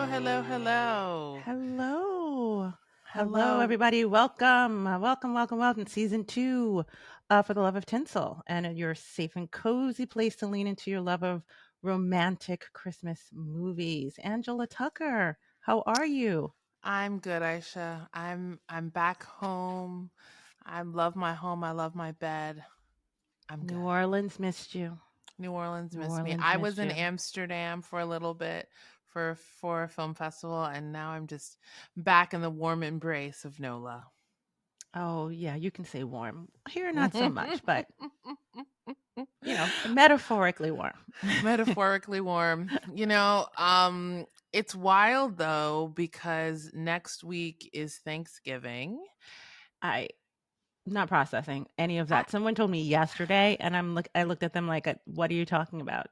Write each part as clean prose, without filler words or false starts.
hello, hello. Hello. Hello, Hello. everybody. Welcome. Welcome. Season 2 For the Love of Tinsel. And your safe and cozy place to lean into your love of romantic Christmas movies. Angela Tucker, how are you? I'm good, Aisha. I'm back home. I love my home. I love my bed. I'm good. New Orleans missed you. New Orleans New missed me. Orleans I was missed in you. Amsterdam for a little bit for a film festival, and now I'm just back in the warm embrace of Nola. Oh, yeah, you can say warm. Here, not so much, but, metaphorically warm. Metaphorically warm. It's wild though because next week is Thanksgiving. I not processing any of I that. Someone told me yesterday, and I looked at them like, "What are you talking about?"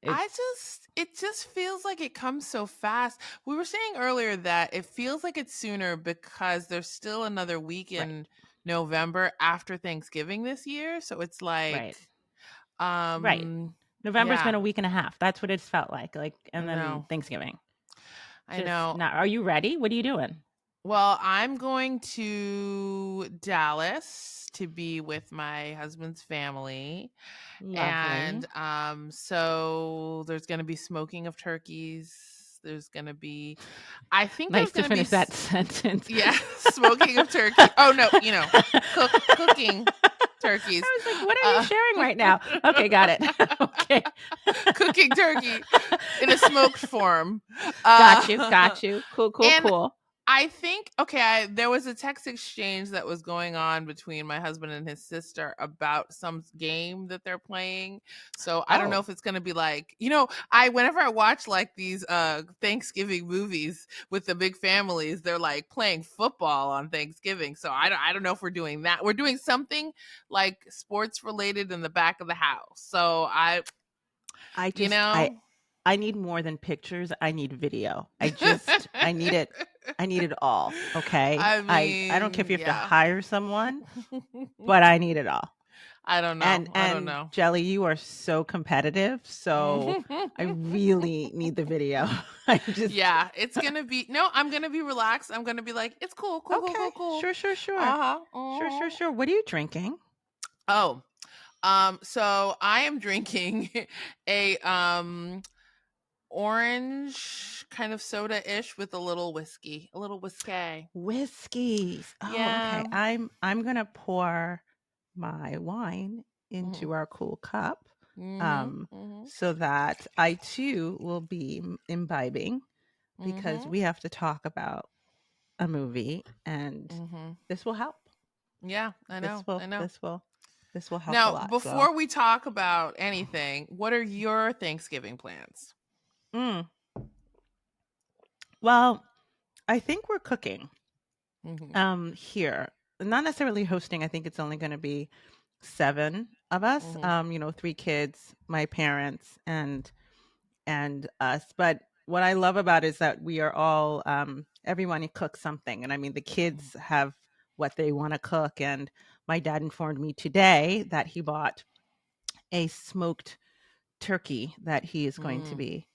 I It's just it just feels like it comes so fast. We were saying earlier that it feels like it's sooner because there's still another week right, in November after Thanksgiving this year. So it's like right, right. November's been yeah, a week and a half. That's what it's felt like, I and then know. Thanksgiving. I Just know. now. Are you ready? What are you doing? Well, I'm going to Dallas to be with my husband's family. Lovely. And so there's going to be smoking of turkeys. There's going to be I think Nice there's to going to be finish that sentence. yeah, smoking of turkey. Oh no, cooking turkeys. I was like, "What are you Uh sharing right now?" Okay, got it. Okay, cooking turkey in a smoked form. got you, Uh got you. Cool, cool, and cool. I think there was a text exchange that was going on between my husband and his sister about some game that they're playing. So I don't know Oh, if it's going to be like, I whenever I watch like these Thanksgiving movies with the big families, they're like playing football on Thanksgiving. So I don't know if we're doing that. We're doing something like sports related in the back of the house. So I you just I know, I need more than pictures. I need video. I need it. I need it all. Okay. I I don't care if mean, you have to yeah. hire someone, but I need it all. I don't know. And I don't and know. Jelly, you are so competitive, so I really need the video. I just Yeah, it's gonna be no, I'm gonna be relaxed. I'm gonna be like, it's cool, cool, cool, okay. cool, cool. Sure. Uh-huh. Uh-huh. Sure. What are you drinking? Oh, so I am drinking a orange kind of soda-ish with a little whiskey. A little whiskey. Whiskeys. Oh, okay. Yeah. I'm gonna pour my wine Mm-hmm. into our cool cup, Mm-hmm. um, Mm-hmm. so that I too will be imbibing because Mm-hmm. we have to talk about a movie, and Mm-hmm. this will help. Yeah, I This know. will I know. this will this will help a Now, lot. So, before we talk about anything, what are your Thanksgiving plans? mm, well, I think we're cooking Mm-hmm. here. Not necessarily hosting. I think it's only going to be 7 of us. Mm-hmm. 3 kids, my parents, and us. But what I love about it is that we are all everyone cooks something, and I mean the kids have what they want to cook. And my dad informed me today that he bought a smoked turkey that he is going to Mm. be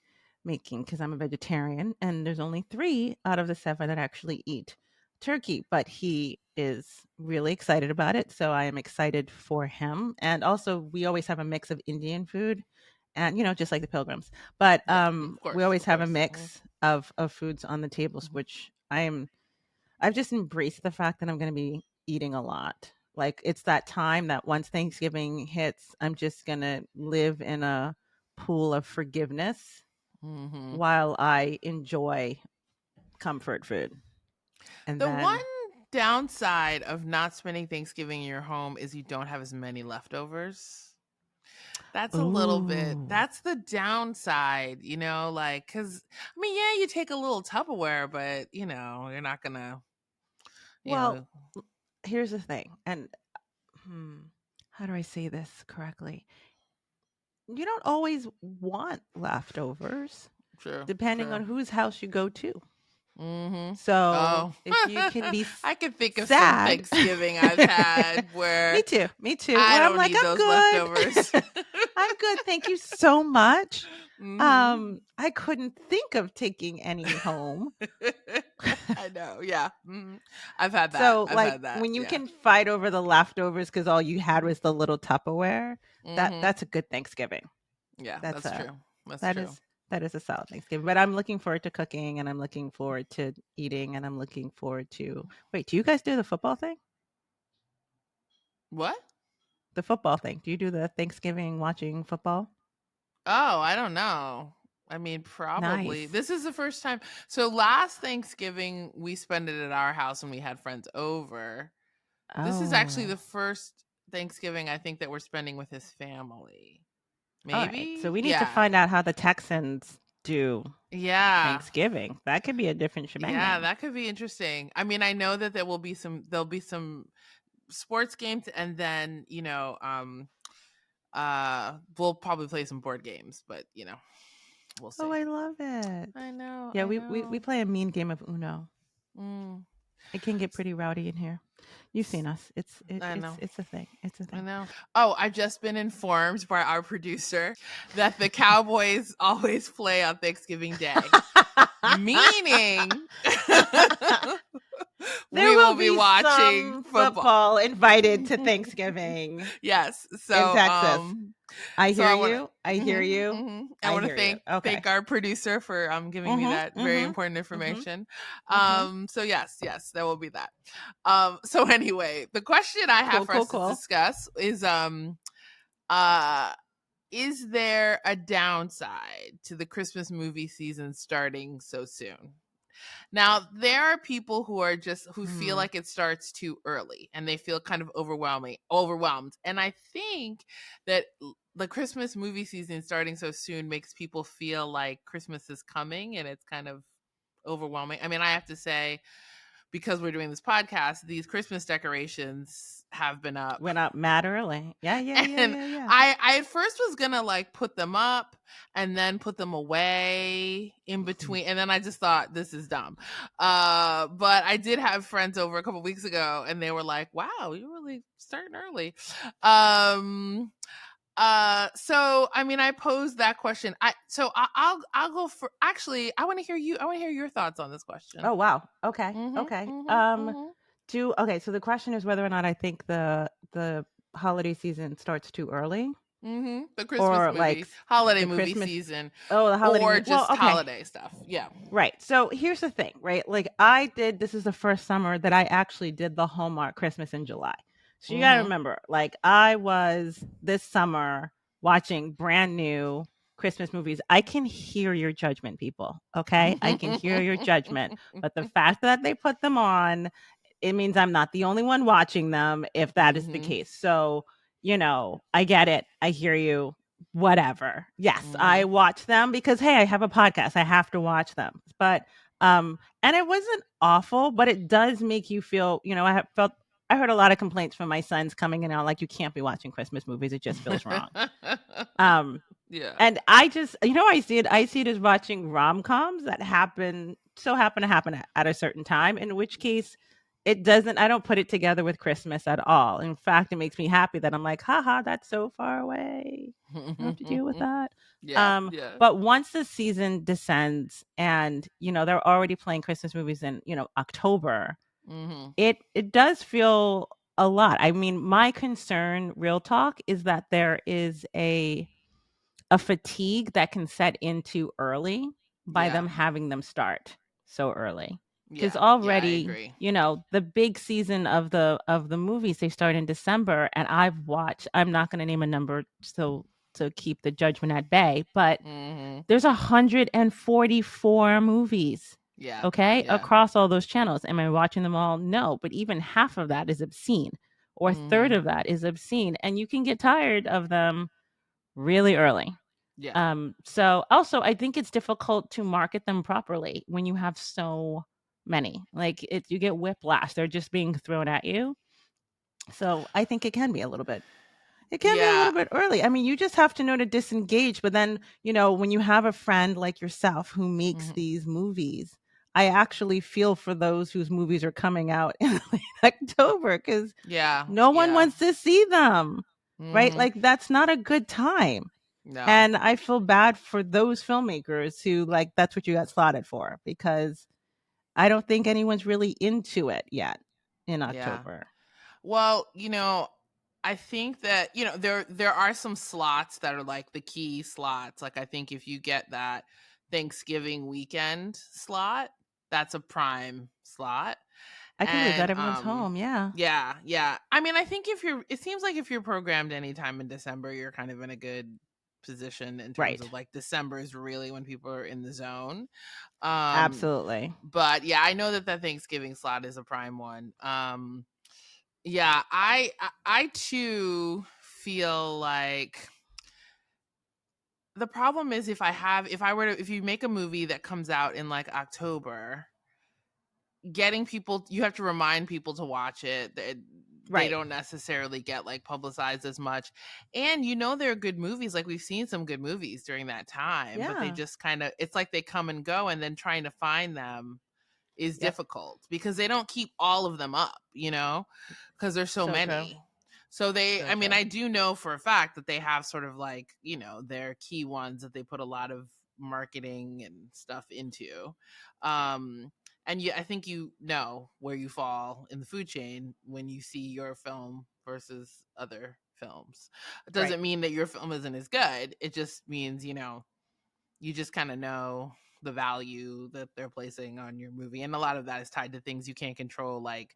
making because I'm a vegetarian, and there's only 3 out of the 7 that actually eat turkey, but he is really excited about it, so I am excited for him. And also, we always have a mix of Indian food and, just like the Pilgrims, but, Yeah, of we course, always of have a course. Mhm, mix of foods on the tables, mhm, which I've just embraced the fact that I'm gonna be eating a lot. Like, it's that time that once Thanksgiving hits, I'm just gonna live in a pool of forgiveness mhm. while I enjoy comfort food. And The one then downside of not spending Thanksgiving in your home is you don't have as many leftovers. That's a little bit ooh. that's the downside, like, cause I mean, yeah, you take a little Tupperware, but you're not gonna, you Well, know, here's the thing, and, hmm, how do I say this correctly? You don't always want leftovers, true, depending true. on whose house you go to. Mhm. So, Oh, if you can be I can think of some sad. Thanksgiving I've had where Me too, I where I'm don't like, need "I'm those leftovers. good. I'm good, thank you so much." Mhm. I couldn't think of taking any home. I know, yeah, I've had that, So, I've like, had that, when you yeah. can fight over the leftovers because all you had was the little Tupperware, Mhm. that's a good Thanksgiving. Yeah, That's that's a true, that's that true. is that is a solid Thanksgiving. But I'm looking forward to cooking, and I'm looking forward to eating, and I'm looking forward to wait, do you guys do the football thing? What? The football thing. Do you do the Thanksgiving watching football? Oh, I don't know. I mean, probably. Nice. This is the first time. So last Thanksgiving, we spent it at our house and we had friends over. This is actually the Oh. first Thanksgiving I think that we're spending with his family. All right. So Maybe? we need to Yeah. find out how the Texans do Yeah. Thanksgiving. That could be a different shebang Yeah, bang. that could be interesting. I mean, I know that there'll be some sports games and then, we'll probably play some board games, but we'll Oh, see. I love it. I know, Yeah, I we know. play a mean game of Uno. Mm, It can get pretty rowdy in here. You've s- seen us. I know. It's a thing. It's a I thing. know. Oh, I've just been informed by our producer that the Cowboys always play on Thanksgiving Day, meaning There we will will be be watching some football. football invited to Thanksgiving Yes. in Texas. I So hear I want to you. I hear you. I I want to hear you. thank Okay. our producer for giving me Mhm. that very Mhm. important Mhm. information. Mhm. So yes, there will be that. So anyway, the question I have Cool, for cool, us to cool. discuss uh is there a downside to the Christmas movie season starting so soon? Now, there are people who feel Hmm. like it starts too early and they feel kind of overwhelmed. And I think that the Christmas movie season starting so soon makes people feel like Christmas is coming and it's kind of overwhelming. I mean, I have to say, because we're doing this podcast, these Christmas decorations have been up. Went up mad early. Yeah, yeah, yeah, And yeah, yeah. I at first was gonna like put them up and then put them away in between, and then I just thought this is dumb. But I did have friends over a couple weeks ago, and they were like, "Wow, you're really starting early." Um, so I mean, I posed that question. I'll go for actually. I want to hear you. I want to hear your thoughts on this question. Oh, wow. Okay. Mm-hmm. Okay. Mm-hmm. Mm-hmm. Okay, so the question is whether or not I think the holiday season starts too early The Christmas or like movie, holiday the movie Christmas. season, Oh, the holiday or movie. Well, just okay. holiday stuff. Yeah. Right. So here's the thing, right? Like this is the first summer that I actually did the Hallmark Christmas in July. So you got to Mhm. remember, like I was this summer watching brand new Christmas movies. I can hear your judgment, people. Okay. I can hear your judgment. But the fact that they put them on, it means I'm not the only one watching them if that is the Mhm. case. So, I get it. I hear you, whatever. Yes, I Mhm. watch them because hey, I have a podcast. I have to watch them. But and it wasn't awful, but it does make you feel, I heard a lot of complaints from my sons coming in out like you can't be watching Christmas movies. It just feels wrong. Um Yeah. and I just, I see it as watching rom-coms that happen to happen at a certain time, in which case I don't put it together with Christmas at all. In fact, it makes me happy that I'm like, haha, that's so far away. I don't have to deal with that. Yeah. Yeah. But once the season descends and, they're already playing Christmas movies in, October, Mhm. it does feel a lot. I mean, my concern, real talk, is that there is a fatigue that can set in too early by Yeah. them having them start so early. Because Yeah. Yeah, I already, agree. the big season of the movies, they start in December, and I'm not going to name a number so to keep the judgment at bay, but Mhm. there's 144 movies, Yeah. okay, Yeah. across all those channels. Am I watching them all? No, but even half of that is obscene, or a third Mhm. of that is obscene, and you can get tired of them really early. Yeah. So also I think it's difficult to market them properly when you have so many. Like you get whiplash. They're just being thrown at you. So I think it can be a Yeah. little bit early. I mean, you just have to know to disengage. But then, when you have a friend like yourself who makes Mhm. these movies, I actually feel for those whose movies are coming out in late October because Yeah. no one Yeah. wants to see them. Right? Mhm. Like that's not a good time. No. And I feel bad for those filmmakers who, like, that's what you got slotted for, because I don't think anyone's really into it yet in Yeah. October. Well, I think that, there are some slots that are like the key slots. Like I think if you get that Thanksgiving weekend slot, that's a prime slot. I can believe that And everyone's home, yeah. yeah, yeah. I mean, I think it seems like if you're programmed anytime in December, you're kind of in a good position in terms Right. of like December is really when people are in the zone. Um Absolutely. but yeah, I know that Thanksgiving slot is a prime one. Yeah, I too feel like the problem is if you make a movie that comes out in like October, getting people, you have to remind people to watch it. They Right. don't necessarily get like publicized as much. And there are good movies. Like we've seen some good movies during that time, but they Yeah. just kind of, it's like they come and go, and then trying to find them is Yep. difficult because they don't keep all of them up, because there's so So true. many. So So I mean, true. I do know for a fact that they have sort of like, their key ones that they put a lot of marketing and stuff into. Um, and I think where you fall in the food chain when you see your film versus other films. It Right. doesn't mean that your film isn't as good. It just means, you just kind of know the value that they're placing on your movie, and a lot of that is tied to things you can't control, like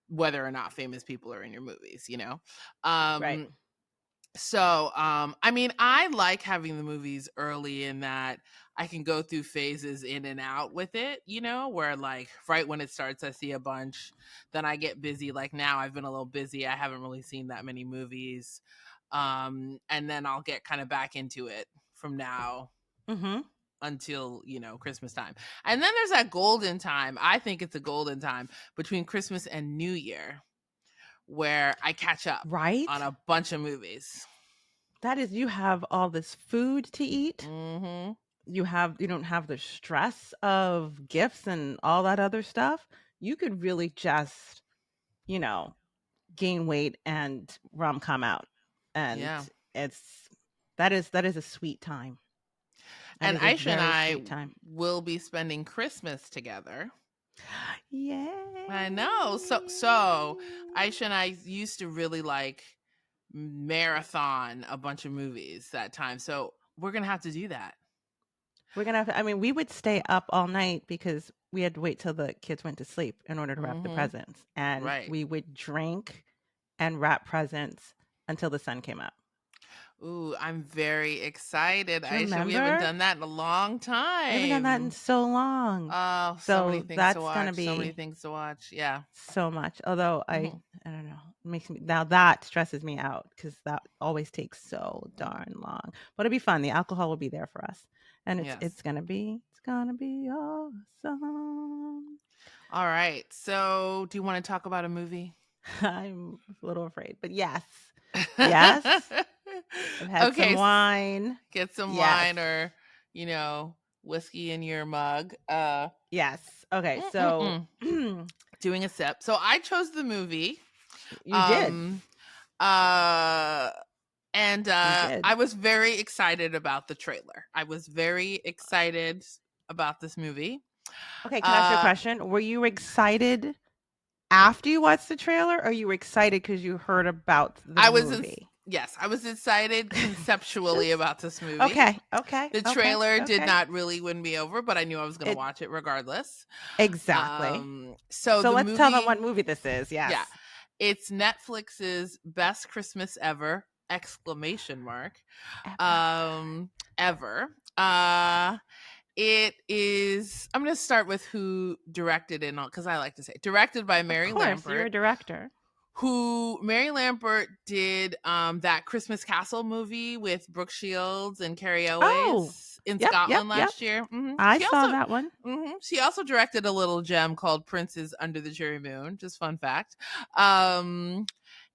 whether or not famous people are in your movies. Right. I mean, I like having the movies early in that I can go through phases in and out with it, where like right when it starts I see a bunch, then I get busy. Like now I've been a little busy, I haven't really seen that many movies, and then I'll get kind of back into it from now Mhm. until Christmas time. And then there's that golden time. I think it's a golden time between Christmas and New Year where I catch up on Right? a bunch of movies. That is, you have all this food to eat. Mhm. You don't have the stress of gifts and all that other stuff. You could really just, you know, gain weight and rom-com out. And Yeah. it's that is a sweet time. That And is a Aisha and very I sweet time. will be spending Christmas together. I know. So Yay. Aisha and I used to really like marathon a bunch of movies that time. So we're going to have to do that. We're gonna have to, I mean, we would stay up all night because we had to wait till the kids went to sleep in order to wrap the Mhm. presents. And Right. we would drink and wrap presents until the sun came up. Ooh, I'm very excited, Do you Aisha. We haven't remember? done that in a long We haven't done that in time. so long. Oh, so many So things to that's gonna watch. So many be things to watch. Yeah. so much. Although Mhm. I don't know, it makes me, now that stresses me out because that always takes so darn long. But it'll be fun. The alcohol will be there for us. And Yes. it's gonna be awesome. All right. So, do you want to talk about a movie? I'm a little afraid, but yes. Yes. I've had some Okay. wine. Get some Yes. wine or, you know, whiskey in your mug. Yes. Okay, so Mm-mm-mm. Doing a sip. So I chose the movie. you did. Um. Uh. And You did. I was very excited about the trailer. I was very excited about this movie. Okay, can I ask you a Uh, question? Were you excited after you watched the trailer, or you were excited because you heard about the I was in, movie? yes, I was excited conceptually Just about this movie. okay, okay, The okay, trailer did okay. not really win me over, but I knew I was going to It watch it regardless. exactly. So So the let's tell them movie, what movie this is. yeah, Yes. it's Netflix's best Christmas ever! Exclamation mark. Ever. Um, ever. It is. I'm going to start with who directed it, because I like to say directed by Of Mary course, you're Lampert. a director. Who Mary Lampert did that Christmas Castle movie with Brooke Shields and Carrie Oh. Elways in Yep, yep, Scotland yep. last year. I saw that one. She also directed a little gem called Princes Under the Cherry Moon. Just fun fact. Um,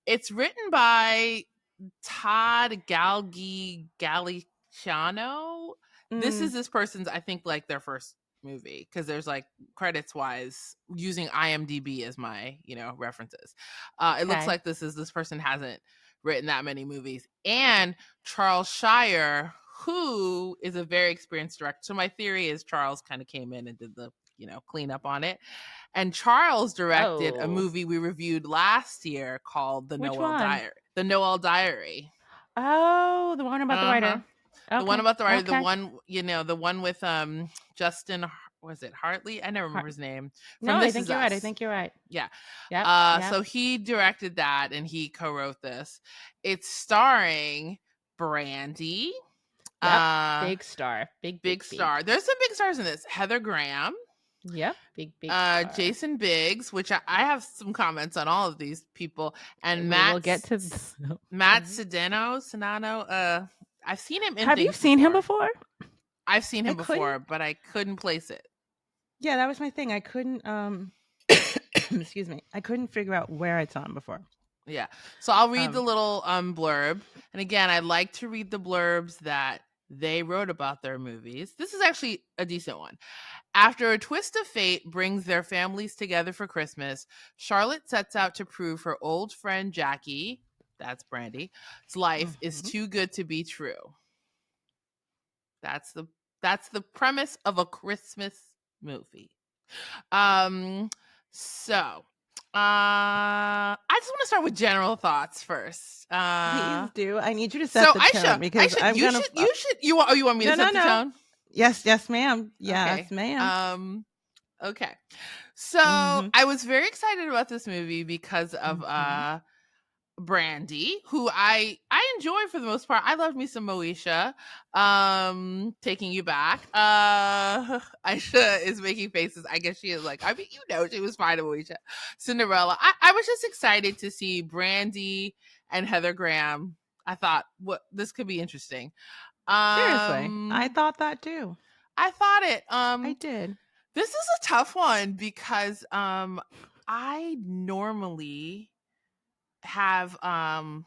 it's written by Todd Galiciano. This Mm, is this person's, I think, like their first movie, because there's like credits wise using IMDb as my references. It looks okay. like this person hasn't written that many movies, and Charles Shire, who is a very experienced director. So my theory is Charles kind of came in and did the cleanup on it. And Charles directed a Oh, movie we reviewed last year called which one? The Noel Diary. Oh, the one about the Uh-huh. writer. The one Okay. about the writer, Okay. the one with Justin, was it Hartley? I never remember Har- his name. no, From I This think Is you're right. I Us. think you're right. Yeah. Yep. Yep. So he directed that and he co-wrote this. It's starring Brandy, Yep. uh Big star. Big, big, big star. big. There's some big stars in this. Heather Graham, Yep. Big, big star. Jason Biggs, which I have some comments on all of these people, and We will get to. Matt Okay. Sedano. I've seen him in Have you things seen him before. before? I've seen I him couldn't. before, but I couldn't place it. Yeah, that was my thing. I couldn't. Excuse me. I couldn't figure out where I saw him before. Yeah. So I'll read the Um. little blurb. And again, I like to read the blurbs that they wrote about their movies. This is actually a decent one. After a twist of fate brings their families together for Christmas, Charlotte sets out to prove her old friend Jackie, that's Brandy's life is Mhm. too good to be true. That's the premise of a Christmas movie. Um so I just want to start with general thoughts first. Please do. I need you to So set the tone because Aisha, I'm gonna. you want me to No, no, set the no. tone? Yes, yes, ma'am. Yes, Okay. ma'am. Okay. So Mhm. I was very excited about this movie because of Mhm. Brandy, who I enjoy for the most part. I love me some Moesha. Taking you back. Aisha is making faces. I guess she is like, I mean, she was fine in Moesha. Cinderella. I was just excited to see Brandy and Heather Graham. I thought what this could be interesting. Seriously, I Um thought that too. I thought it. I did. This is a tough one because I normally have a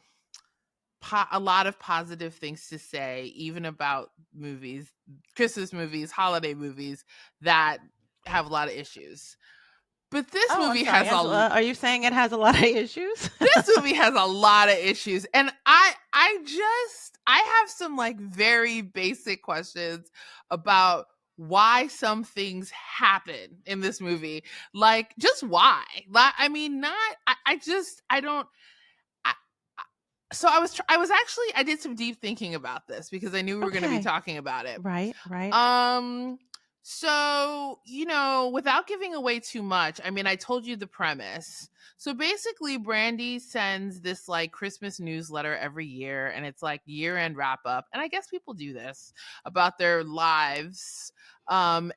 lot of positive things to say, even about movies, Christmas movies, holiday movies that have a lot of issues. But Oh, I'm sorry, Angela. Are you saying it has a lot of issues? this movie has a lot of issues, and I have some like very basic questions about why some things happen in this movie, like just why. Like, I mean, not I just I don't I, so I was actually I did some deep thinking about this because I knew we were going to be Okay. talking about it. Right, right. Um so, without giving away too much, I mean, I told you the premise. So basically Brandy sends this like Christmas newsletter every year, and it's like year-end wrap up. And I guess people do this about their lives. And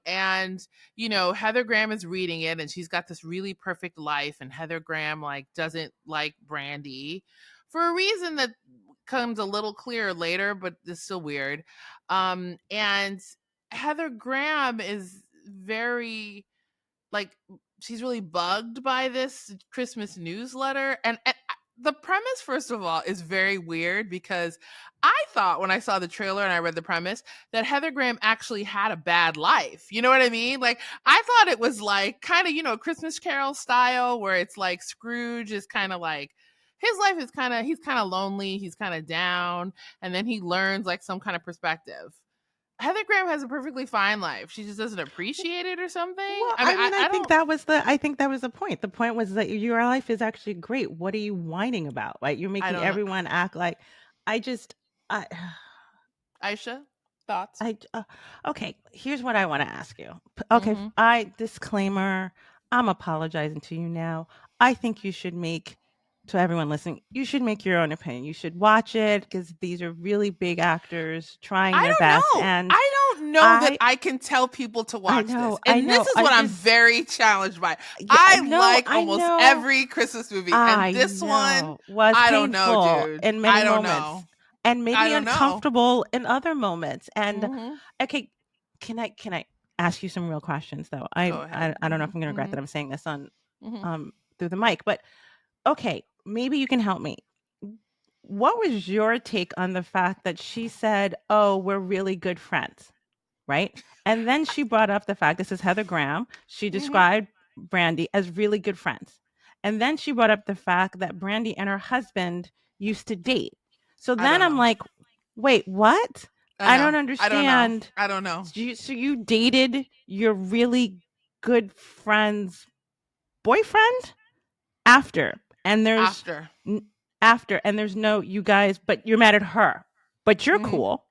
Heather Graham is reading it, and she's got this really perfect life, and Heather Graham like doesn't like Brandy for a reason that comes a little clearer later, but it's still weird. And Heather Graham is very like she's really bugged by this Christmas newsletter, and the premise, first of all, is very weird because I thought when I saw the trailer and I read the premise that Heather Graham actually had a bad life. You know what I mean? Like I thought it was like kind of Christmas Carol style, where it's like Scrooge is kind of like his life is he's kind of lonely, he's kind of down, and then he learns like some kind of perspective. Heather Graham has a perfectly fine life. She just doesn't appreciate it or something. Well, I mean, I mean, I don't I think that was the point. The point was that your life is actually great. What are you whining about? Right? You're I making don't know. everyone act like I just I Aisha, thoughts? okay, here's what I want to ask you. Okay, Mhm. I disclaimer, I'm apologizing to you now. I think you should make to everyone listening, you should make your own opinion. You should watch it because these are really big actors trying I their don't best. know. And I don't know that I I can tell people to watch this. And this is I what I'm just very challenged by. yeah, I no, like almost every Christmas movie, and I this one, know, was I don't know, painful dude. in many I don't moments know. and made I me don't know. uncomfortable in other moments. And Mhm. okay, can I ask you some real questions though? Go ahead. I don't know if Mhm. I'm going to regret that Mhm. I'm saying this on Mhm. through the mic, but okay, maybe you can help me. What was your take on the fact that she said, "Oh, we're really good friends," right? And then she brought up the fact, this is Heather Graham. She Mhm. described Brandy as really good friends. And then she brought up the fact that Brandy and her husband used to date. So I then don't I'm know. like, wait, what? I I don't know. I don't know. understand. I don't know. So you dated your really good friend's boyfriend after, and there's After. after, and there's no you guys, but you're mad at her, but you're Hmm. cool.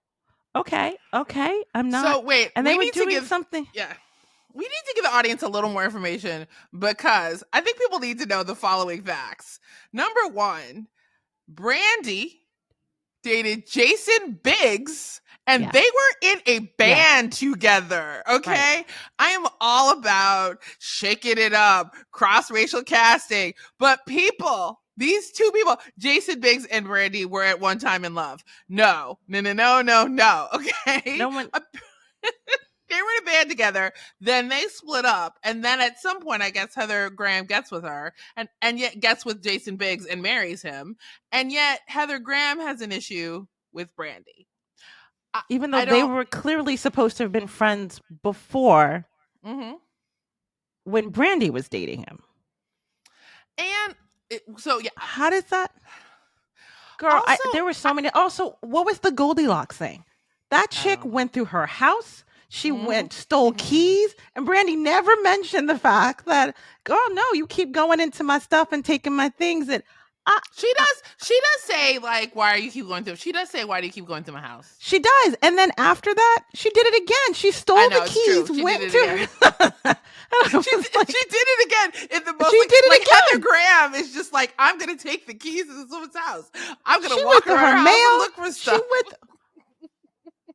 Okay, okay, I'm not. So wait, And they we were need to doing give something. yeah. We need to give the audience a little more information because I think people need to know the following facts. Number 1, Brandy dated Jason Biggs and they Yes, were in a yes, band together. right. Okay. I am all about shaking it up, cross racial casting, but people, these two people, Jason Biggs and Brandy, were at one time in love. No, no, no, no, no, no. Okay. No one. They were in a band together, then they split up, and then at some point I guess Heather Graham gets with her and yet gets with Jason Biggs and marries him, and yet Heather Graham has an issue with Brandy. i, Even though I they don't. were clearly supposed to have been friends before Hmm. when Brandy was dating him. And so yeah. How does that, girl? Also, There were so many. Also, what was the Goldilocks thing? That I chick don't went through her house. She know. went stole keys, and Brandy never mentioned the fact that, girl, no, you keep going into my stuff and taking my things. And I, She I does. She does say like, "Why are you keep going through?" She does say, "Why do you keep going to my house?" she does. And then after that, she did it again. She I stole the know it's true. keys, She did went it to again. her. And I She was she like, did it again in the most she did like it Heather again. Graham is just like, I'm gonna take the keys to this woman's house. I'm gonna She went walk through around her her house and mail. look for She stuff. went,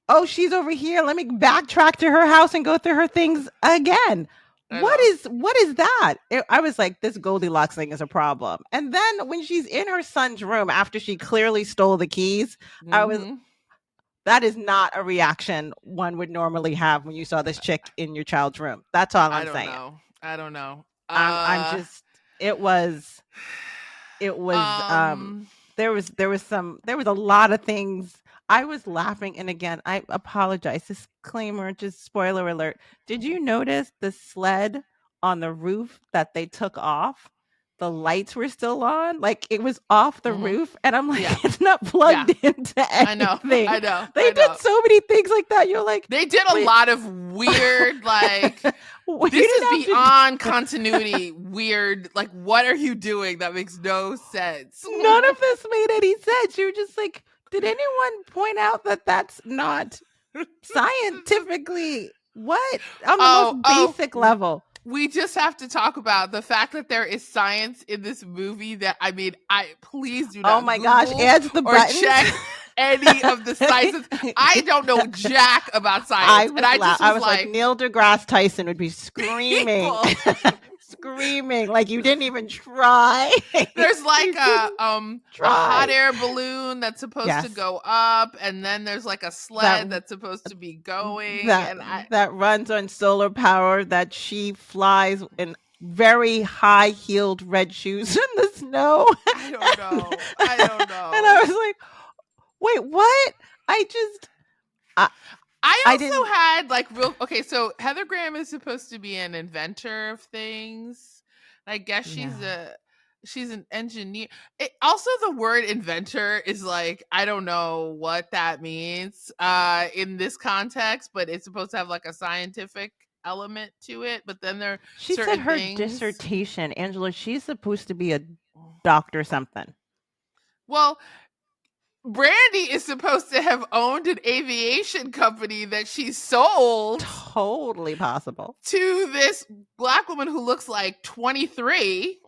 oh, she's over here. Let me backtrack to her house and go through her things again. I know. What is that? I was like, this Goldilocks thing is a problem. And then when she's in her son's room after she clearly stole the keys, I was Hmm. that is not a reaction one would normally have when you saw this chick in your child's room. That's all I I'm don't saying. know. I don't know. I'm just it was it was Um. there was a lot of things. I was laughing, and again, I apologize. Disclaimer, just spoiler alert. Did you notice the sled on the roof that they took off? The lights were still on, like it was off the Hmm. roof, and I'm Yeah. like, it's not Yeah. plugged into I know. anything. I know. They I did know. so many things like that. You're like, They did a wait, lot of weird, like, you this is didn't have to. beyond continuity. Weird. Like, what are you doing? That makes no sense. None of this made any sense. You're just like, did anyone point out that that's not scientifically what on the most Oh, oh, basic level? we just have to talk about the fact that there is science in this movie that I mean, I please do Oh not my gosh, Google adds the or buttons. check any of the sciences. I don't know jack about science. And I just I was was like like, Neil deGrasse Tyson would be screaming, people. screaming like you didn't even try. There's like You didn't a hot try. air balloon that's supposed to Yes, go up, and then there's like a that sled that's supposed to be going, that and I that runs on solar power, that she flies in very high heeled red shoes in the snow. I don't and, know. I don't and I know. was like, wait, what? I just I, I I didn't. also had like real okay, so Heather Graham is supposed to be an inventor of things. I guess Yeah. she's an engineer. Also the word inventor is like I don't know what that means in this context, but it's supposed to have like a scientific element to it, but then there are She said certain her things. dissertation, Angela, she's supposed to be a doctor something. Well, Brandy is supposed to have owned an aviation company that she sold Totally possible. to this black woman who looks like 23.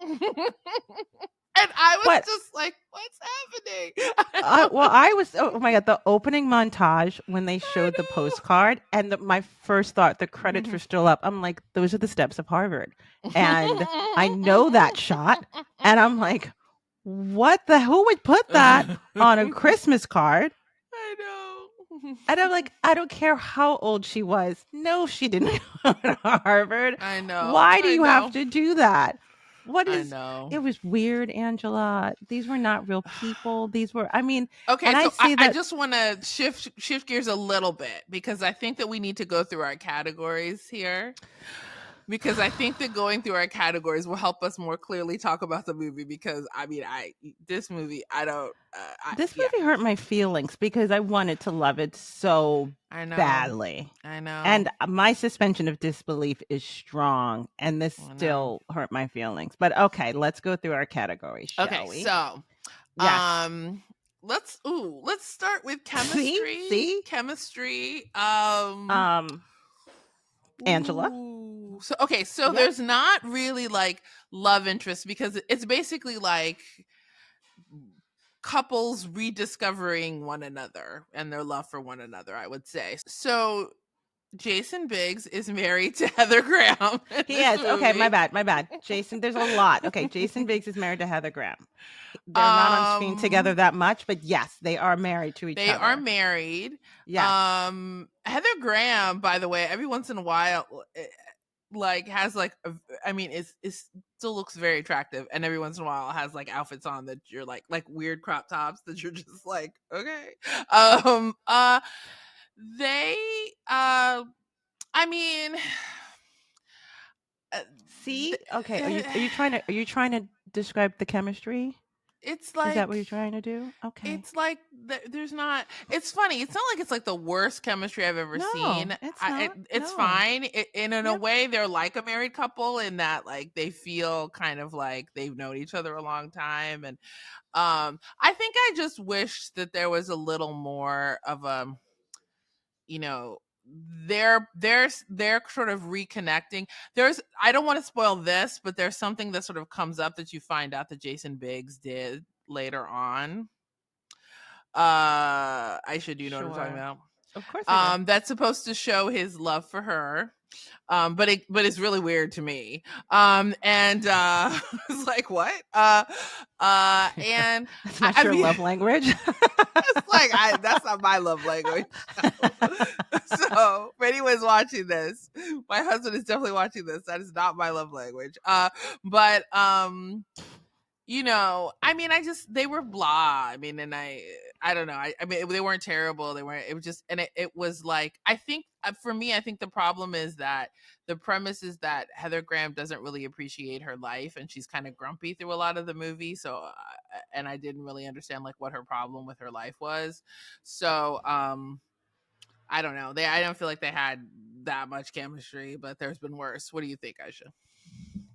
And I was But just like, what's happening? I don't I was, oh my god, the opening montage when they showed the know. postcard, and my first thought, the credits were still up. I'm like, those are the steps of Harvard, and I know that shot, and I'm like, what the who would put that on a Christmas card? I know. And I'm like, I don't care how old she was. No, she didn't go to Harvard. I know. Why do I you have know. to do that? What I is know. it was weird, Angela. These were not real people. These were, I mean, Okay, and I so I, say I that just want to shift gears a little bit because I think that we need to go through our categories here. because I think that going through our categories will help us more clearly talk about the movie. Because I mean, I this movie, I don't, This yeah, movie hurt my feelings because I wanted to love it so I know, badly. I know, And my suspension of disbelief is strong, and this I know. still hurt my feelings. But okay, let's go through our categories, Okay, shall we? so Yes. let's start with See? chemistry. See? Chemistry. Um, Angela? Ooh. So okay, so Yep. there's not really like love interest because it's basically like couples rediscovering one another and their love for one another, I would say. So Jason Biggs is married to Heather Graham in He this is. Okay, my movie. bad, my bad. Jason, there's a lot. Okay, Jason Biggs is married to Heather Graham. They're not on screen together um that much, but yes, they are married to each they are other. married. Yes. Heather Graham, by the way, every once in a while like has like I mean it's still looks very attractive, and every once in a while has like outfits on that you're like weird crop tops that you're just like, okay. um uh they I mean uh, See? Okay, th- are you trying to describe the chemistry? it's Is that like what you're trying to do? Okay. it's like there's not, it's funny, it's not like it's like the worst chemistry I've ever No, seen. it's not. It's No. fine, in a Yep. way they're like a married couple in that like they feel kind of like they've known each other a long time. And I think I just wish that there was a little more of a, you know, they're sort of reconnecting. There's, I don't want to spoil this, but there's something that sort of comes up that you find out that Jason Biggs did later on. Aisha, do you know what I'm talking Sure. about? Of course I do. That's supposed to show his love for her. But it's really weird to me. And it's like, what? And That's I, not I your mean, love language. it's like that's not my love language. So if anyone's watching this, my husband is definitely watching this. That is not my love language. But you know, I mean, I just, they were blah. I mean, and I don't know. I mean, they weren't terrible. They weren't. It was just, and it was like, I think for me, I think the problem is that the premise is that Heather Graham doesn't really appreciate her life, and she's kind of grumpy through a lot of the movie. So, and I didn't really understand like what her problem with her life was. So, I don't know. I don't feel like they had that much chemistry, but there's been worse. What do you think, Aisha?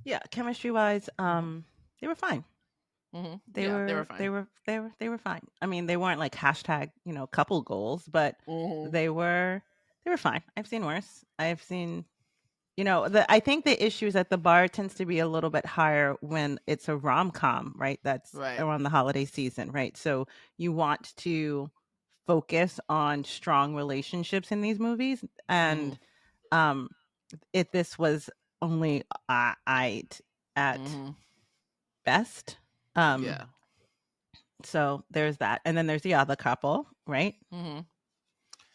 Yeah, chemistry wise, Mm-hmm. they were fine. They Yeah, they were were they fine. were they were they were fine. I mean, they weren't like hashtag, couple goals, but Mm-hmm. they were fine. I've seen worse. I've seen, I think the issue is that the bar tends to be a little bit higher when it's a rom-com, right? That's Right. around the holiday season, right? So you want to focus on strong relationships in these movies, Mm-hmm. and um if this was only at Mm-hmm. best. Um Yeah. so there's that. And then there's the other couple, right? Mm-hmm.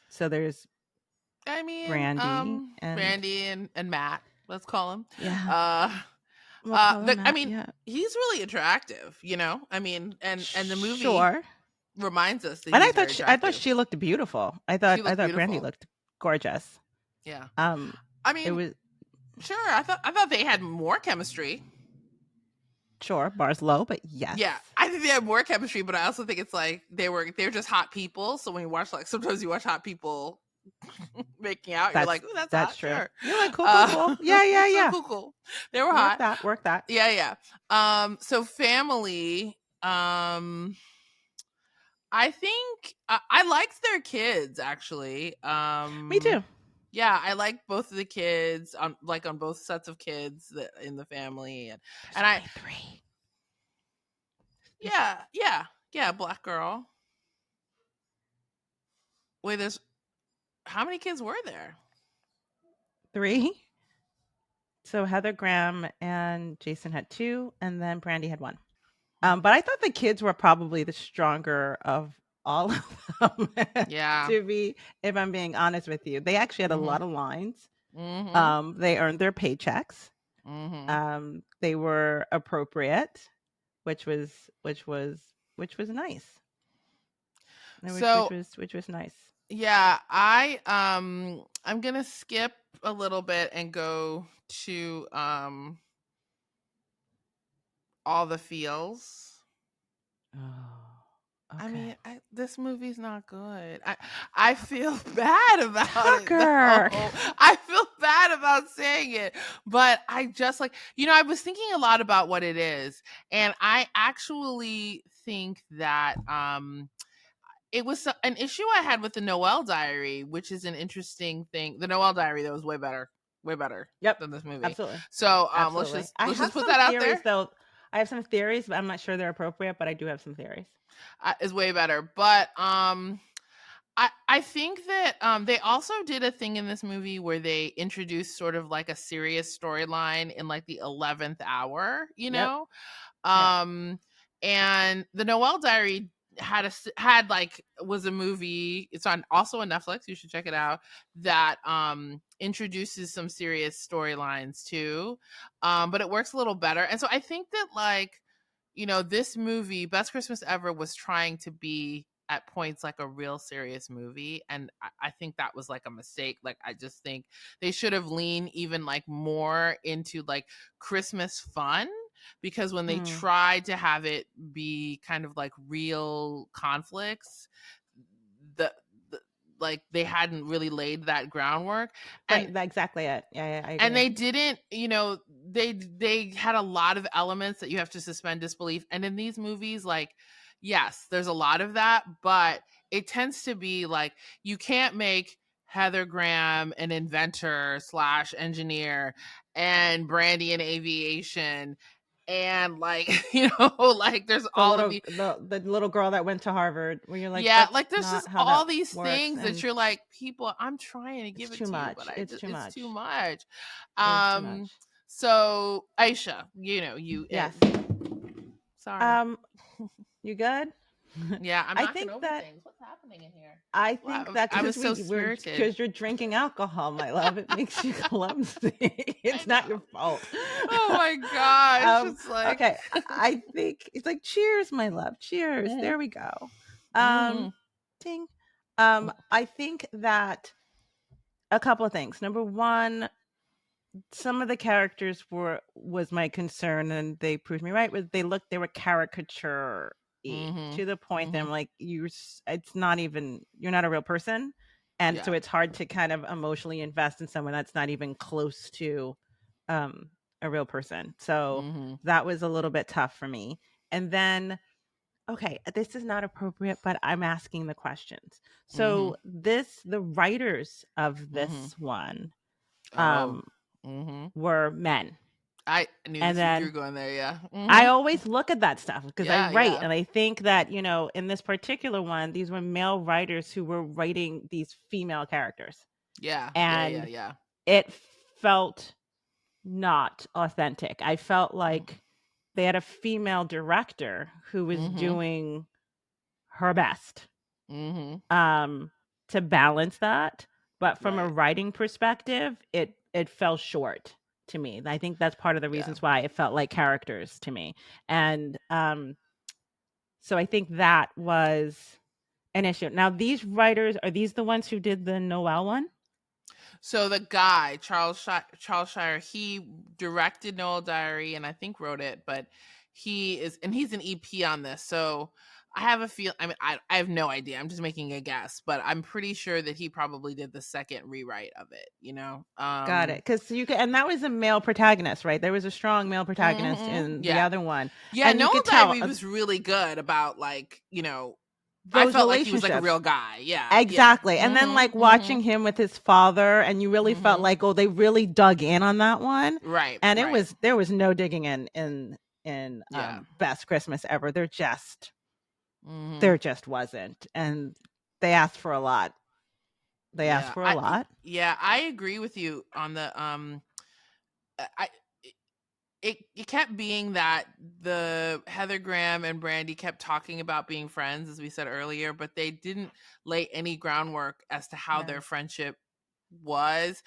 So there's I mean, Brandy and Randy and Matt, let's call him. yeah, Uh, we'll call him I Matt. mean, Yeah. he's really attractive, you know. I mean, and the movie Sure. reminds us that And he's very I thought attractive. she looked beautiful. She I looked thought Brandy beautiful. looked gorgeous. Yeah. Um I it mean, was sure. I thought they had more chemistry. sure, bars low, but yes. Yeah, I think they had more chemistry, but I also think it's like they're just hot people. So when you watch, like, sometimes you watch hot people making out, you're That's like, "Ooh, that's that's hot, true. sure." You're like, cool, cool, cool. Yeah, yeah, So yeah. cool, cool. They were Work hot. that, work that. Yeah, yeah. So family. I think I liked their kids actually. Me too. Yeah, I like both of the kids on both sets of kids that in the family, There's and I, only 3. There's yeah, black girl. Wait, there's how many kids were there? 3. So Heather Graham and Jason had 2, and then Brandy had 1. Mhm. But I thought the kids were probably the stronger of all of them, Yeah. to be if I'm being honest with you. They actually had a Mhm. lot of lines. Mhm. They earned their paychecks. Mhm. They were appropriate, which was which was nice. Which So was which was nice. yeah, I'm gonna skip a little bit and go to All the Feels. Oh, I mean, okay. this movie's not good. I feel bad about it Tucker. though. I feel bad about saying it, but I just like, I was thinking a lot about what it is, and I actually think that it was an issue I had with the Noel Diary, which is an interesting thing. The Noel Diary that was way better Yep. than this movie. Absolutely. So let's Absolutely. just I let's have just put some that out theories there. though. I have some theories, but I'm not sure they're appropriate, but I do have some theories. Is way better, but I think that they also did a thing in this movie where they introduced sort of like a serious storyline in like the 11th hour, Yep. Yep. um and the Noel Diary had like was a movie. It's on Netflix. You should check it out. That introduces some serious storylines too, but it works a little better. And so I think that like this movie, Best Christmas Ever, was trying to be at points like a real serious movie. And I think that was like a mistake. Like, I just think they should have leaned even like more into like Christmas fun, because when they Mm. tried to have it be kind of like real conflicts, the, the like they hadn't really laid that groundwork. and Right. That's exactly it. Yeah, I and agree. they didn't, they had a lot of elements that you have to suspend disbelief. And in these movies, like, yes, there's a lot of that, but it tends to be like you can't make Heather Graham an inventor slash engineer and Brandy an aviation, and like like there's all of the The little girl that went to Harvard, where you're like, yeah, that's like there's not just how that all these works, things that and you're like, people, I'm trying to it's give it too to you, but much. It's too it's too much. much. It's too Um, much. so Aisha, Yes. sorry. Um, you good? Yeah, I'm I knocking think over that things. What's happening in here? I think Wow, that I was because so we're spirited. because you're drinking alcohol, my love, it makes you clumsy. I It's not your know. fault. Oh my gosh, um, it's like, okay, I think it's like cheers, my love. Cheers. hmm There we go. hmm Ting. I think that a couple of things. Number one, some of the characters was my concern, and they proved me right. They were caricature hmm to the point that hmm I'm like, it's not even, you're not a real person, and so yeah. it's hard to kind of emotionally invest in someone that's not even close to um a real person. So hmm that was a little bit tough for me. And then, okay, this is not appropriate, but I'm asking the questions. hmm So the writers of hmm this one Oh. um hmm were men. I knew And this. You were then going there. Yeah. I always look at that stuff because I Yeah. write, Yeah. and I think that, in this particular one, these were male writers who were writing these female characters. Yeah. Yeah. Yeah. And Yeah. it felt not authentic. I felt like they had a female director who was Mhm. doing her best Mhm. um to balance that, but from a Right. writing perspective, it fell short to me. I think that's part of the Yeah. reasons why it felt like characters to me. And so I think that was an issue. Now, these writers, are these the ones who did the Noel one? So the guy, Charles Shire, he directed Noel Diary and I think wrote it, but he's an EP on this. So I have a feel. I mean, I have no idea. I'm just making a guess, but I'm pretty sure that he probably did the second rewrite of it. Got it. Because you could, and that was a male protagonist, right? There was a strong male protagonist Mhm. in the Yeah, other one, yeah. and you Noel could tell Diary was really good about like I those felt like he was like a real relationships. guy. Yeah, yeah. Exactly. And then Mhm. like Mhm. watching him with his father, and you really felt Mhm. like, oh, they really dug in on that one. Right. And Right. there was no digging in Yeah. Best Christmas Ever. Mhm. There just wasn't. And they asked for a lot. They asked Yeah, for a lot. yeah, I agree with you on the I it kept being that the Heather Graham and Brandy kept talking about being friends, as we said earlier, but they didn't lay any groundwork as to how their No. friendship was,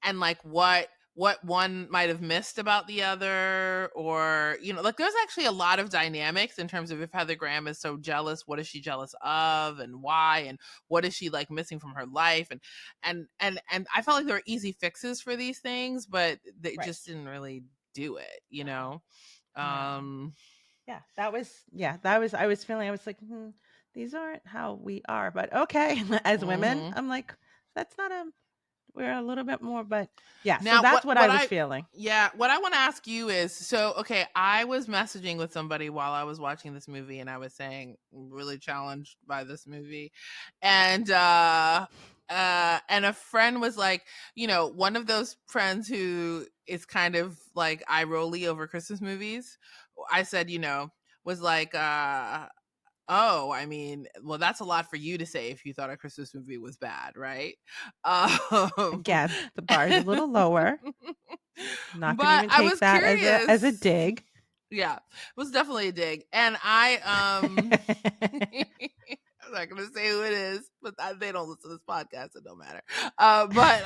and like what one might have missed about the other, or like there's actually a lot of dynamics in terms of if Heather Graham is so jealous, what is she jealous of and why, and what is she like missing from her life, and I felt like there were easy fixes for these things, but they Right. just didn't really do it, No. No. um I was feeling, I was like, these aren't how we are, but okay. As women, mhm. I'm like, that's not a, we're a little bit more, but yeah, so Now, that's what I was feeling. what I want to ask you is, so okay, I was messaging with somebody while I was watching this movie, and I was saying really challenged by this movie, and and a friend was like, one of those friends who is kind of like eye rolly over Christmas movies. I said, was like, oh, I mean, well, that's a lot for you to say if you thought a Christmas movie was bad, right? Um, Again, the bar is a little lower. Not going to but even I take was that as a curious. dig. Yeah, it was definitely a dig. And I'm not gonna say who it is, but they don't listen to this podcast, it don't matter. But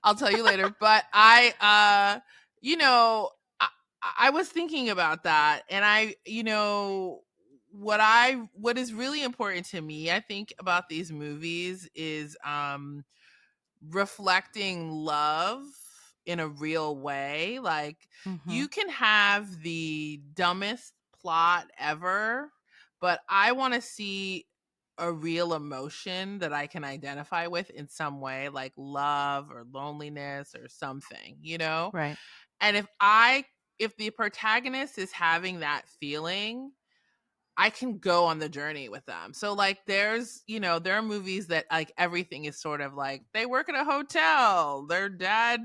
I'll tell you later. But you know, I, I was thinking about that, and what is really important to me, I think, about these movies is reflecting love in a real way. Like, Mhm. you can have the dumbest plot ever, but I want to see a real emotion that I can identify with in some way, like love or loneliness or something. Right. And if the protagonist is having that feeling, I can go on the journey with them. So like there are movies that like everything is sort of like they work at a hotel. Their dad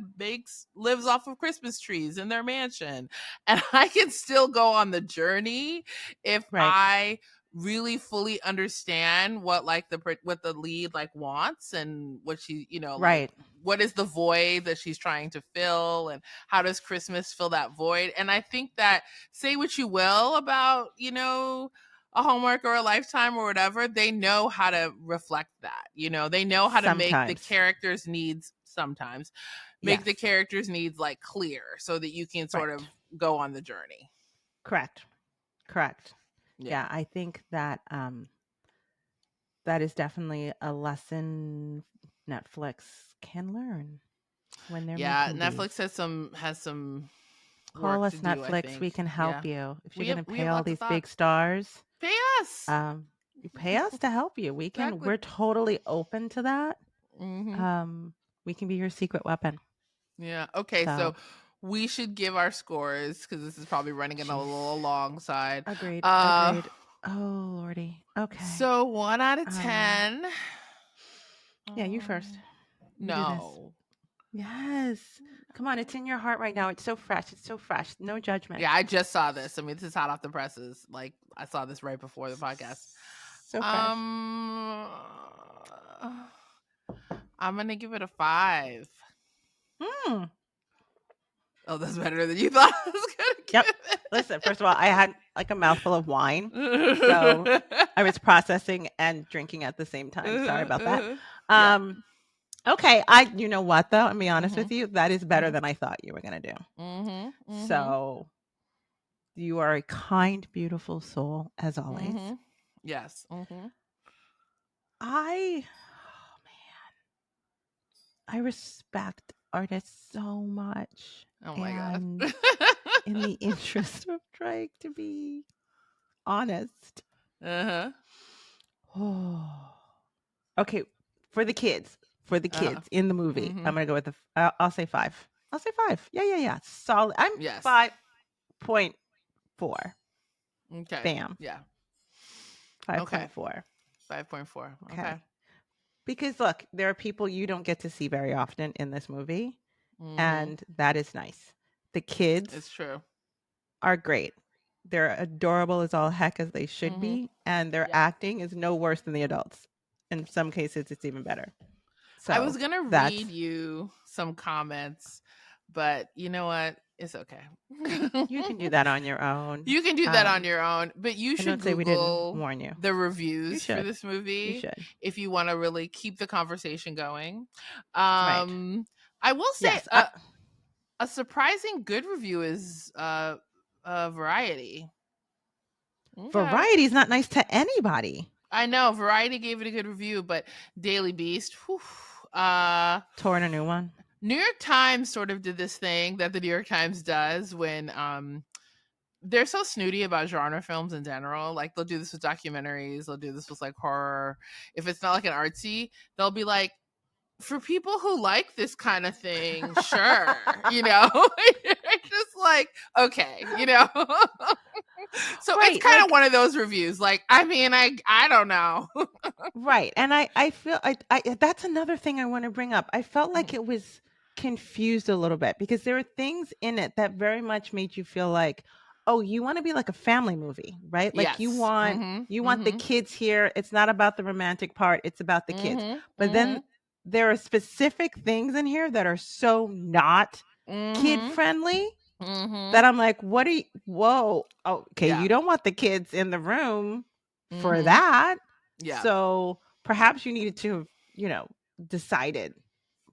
lives off of Christmas trees in their mansion. And I can still go on the journey if Right. I really fully understand what the lead like wants, and what she, like Right. what is the void that she's trying to fill, and how does Christmas fill that void. And I think that, say what you will about, a Hallmark or a Lifetime or whatever, they know how to reflect that. They know how to make the Sometimes. characters' needs sometimes make the Yes. characters' needs like clear, so that you can sort of Right. go on the journey. Correct. Correct. Yeah. Yeah, I think that that is definitely a lesson Netflix can learn when they're Yeah, making these. Netflix has some Call work to us do, I Netflix, we think. can Yeah. help you. If you're We going have to we pay have all lots of these big thoughts. stars, Pay us. you pay us to help you. Exactly. We're totally open to that. Mhm. We can be your secret weapon. Yeah. Okay, so So, we should give our scores, cuz this is probably running in a jeez. little alongside. Agreed. Uh Agreed. Oh, Lordy. Okay. so 1 out of Um, 10. yeah, you first. Um You do this. no. Yes. Come on, it's in your heart right now. It's so fresh. It's so fresh. No judgment. Yeah, I just saw this. I mean, this is hot off the presses. Like, I saw this right before the podcast. So fresh. Um I'm going to give it a 5. Hmm. Oh, that's better than you thought I was going to Yep. give Listen, first of all, I had like a mouthful of wine. So it. I was processing and drinking at the same time. Sorry about that. Yeah. Okay, you know what though? I'll be honest with Mhm. you. That is better Mhm. than I thought you were gonna do. Mhm. Mhm. So you are a kind, beautiful soul, as always. Mhm. Yes. Mhm. I oh man, I respect artists so much. Oh my god. And in the interest of trying to be honest. Uh-huh. Oh. Okay, for the Uh-huh. kids in the movie, I'm Mhm. gonna go with I'll say 5. I'll say 5. Yeah, yeah, yeah. Solid. I'm Yes. 5.4. Okay. Bam. Yeah. Okay. 5.4. 5.4. Okay. Okay. Because look, there are people you don't get to see very often in this movie, Mhm. and that is nice. The It's kids true. are great. They're adorable as all heck, as they should Mhm. be, and their Yeah. acting is no worse than the adults. In some cases, it's even better. I was So going to read that's you some comments, but you know what? It's okay. you can do that on your own. You can do that on your own, but you And should don't say we didn't Google warn you. the You reviews for should. this You movie should. if you want to really keep the conversation going. Right. Um, I will say Yes, a surprising good review is Variety. Okay. variety is not nice to anybody. I know Variety gave it a good review, but Daily Beast, whew, Torn a new one. New York Times sort of did this thing that the New York Times does when they're so snooty about genre films in general. Like they'll do this with documentaries, they'll do this with like horror. If it's not like an artsy, they'll be like, for people who like this kind of thing, sure, it's just like, okay, so it's Right, kind of like one of those reviews. Like, I mean, I don't know. right. And I feel that's another thing I want to bring up. I felt like it was confused a little bit because there were things in it that very much made you feel like, oh, you want to be like a family movie, right? Like Yes. you want the Mm-hmm. kids here. It's not about the romantic part, it's about the kids. Mm-hmm. But then there are specific things in here that are so not kid Mm-hmm. friendly Mm-hmm. that I'm like, what are you whoa, okay, Yeah. you don't want the kids in the room for Mm-hmm. that. Yeah. So perhaps you needed to have, decided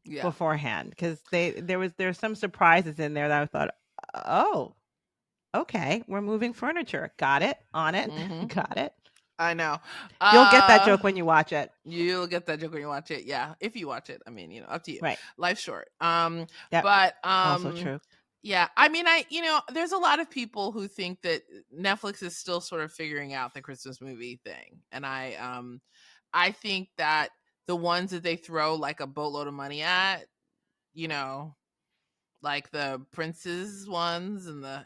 Yeah. beforehand because there's some surprises in there that I thought, oh, okay, we're moving furniture. Got it. On it. Mm-hmm. Got it. I know. You'll get that joke when you watch it. You'll get that joke when you watch it. Yeah, if you watch it. I mean, up to you. Right. Life's short. Yep. But Also true. yeah. I mean, there's a lot of people who think that Netflix is still sort of figuring out the Christmas movie thing, and I think that the ones that they throw like a boatload of money at, you know, like the princes ones and the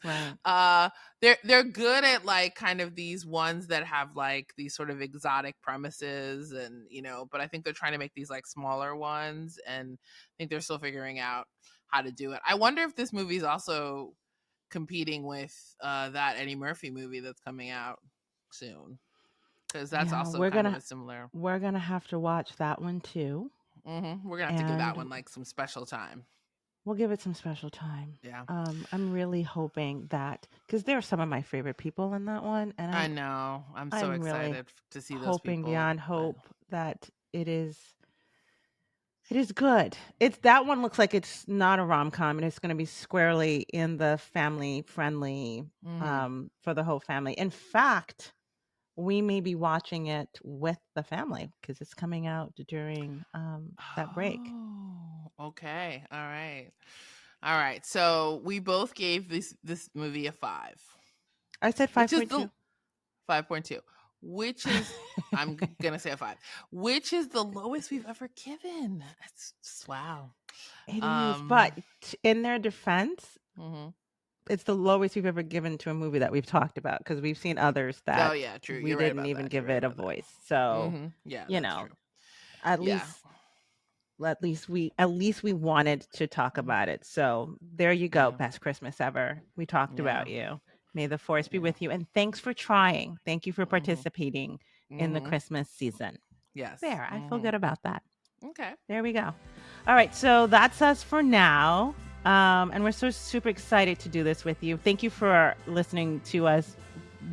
Right. they're good at like kind of these ones that have like these sort of exotic premises, and but I think they're trying to make these like smaller ones, and I think they're still figuring out how to do it. I wonder if this movie is also competing with that Eddie Murphy movie that's coming out soon, because that's Yeah, also kind of a similar. we're gonna have to watch that one too. We're gonna have to give that And one like some special time. we'll give it some special time. Yeah. I'm really hoping that because there are some of my favorite people in that one, and I know. I'm so I'm really excited to see those hoping people. beyond hope that it is good. It's that one looks like it's not a rom-com and it's going to be squarely in the family friendly Mm-hmm. for the whole family. In fact, we may be watching it with the family because it's coming out during that break. Oh, okay. All right. All right. So we both gave this movie a 5, I said which is the 5.2. 5.2, which is gonna say a 5, which is the lowest we've ever given. That's just, wow. It is, Um. but in their defense, Mhm. it's the lowest we've ever given to a movie that we've talked about because we've seen others Oh that yeah, true. we You're right didn't about even that. You're give right it a about that. voice. So, Yeah, you that's know, true. at Yeah. least at least we wanted to talk about it. So, there you go, Yeah. best Christmas ever. We talked Yeah. about you. May the force be Yeah. with you and thanks for trying. Thank you for Mhm. participating in the Mhm. Christmas season. Yes. There, I feel Mhm. good about that. Okay. There we go. All right, so that's us for now. And we're so super excited to do this with you. Thank you for listening to us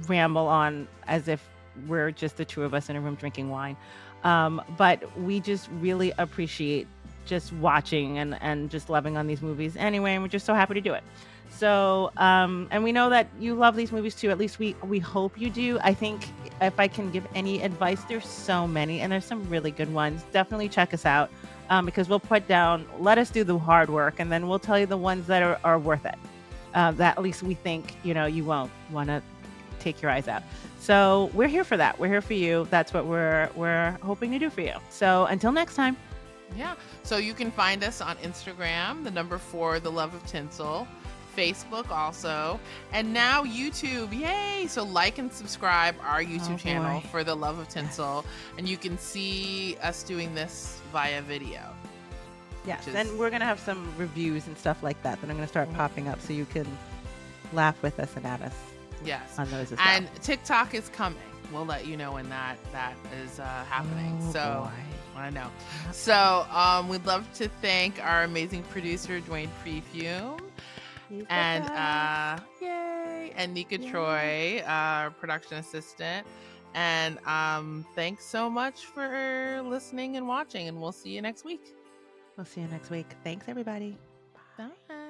ramble on as if we're just the two of us in a room drinking wine. But we just really appreciate just watching and just loving on these movies anyway. And we're just so happy to do it. So, and we know that you love these movies too. At least we hope you do. I think if I can give any advice, there's so many, and there's some really good ones. Definitely check us out because we'll let us do the hard work, and then we'll tell you the ones that are worth it. That at least we think you won't want to take your eyes out. So we're here for that. We're here for you. That's what we're hoping to do for you. So until next time. Yeah. So you can find us on Instagram, the number 4, the love of tinsel, Facebook also, and now YouTube. Yay! So like and subscribe our YouTube channel Boy. for the love of tinsel, and you can see us doing this via video. Yes, Is, and we're gonna have some reviews and stuff like that I'm gonna start popping up, so you can laugh with us and at us. Yes, on those as well. and TikTok is coming. We'll let you know when that is happening. Oh, so boy. I know. So we'd love to thank our amazing producer Dwayne Prefume. And yay, and Nika Troy, our production assistant. And thanks so much for listening and watching, and we'll see you next week. We'll see you next week. Thanks, everybody. Bye. Bye.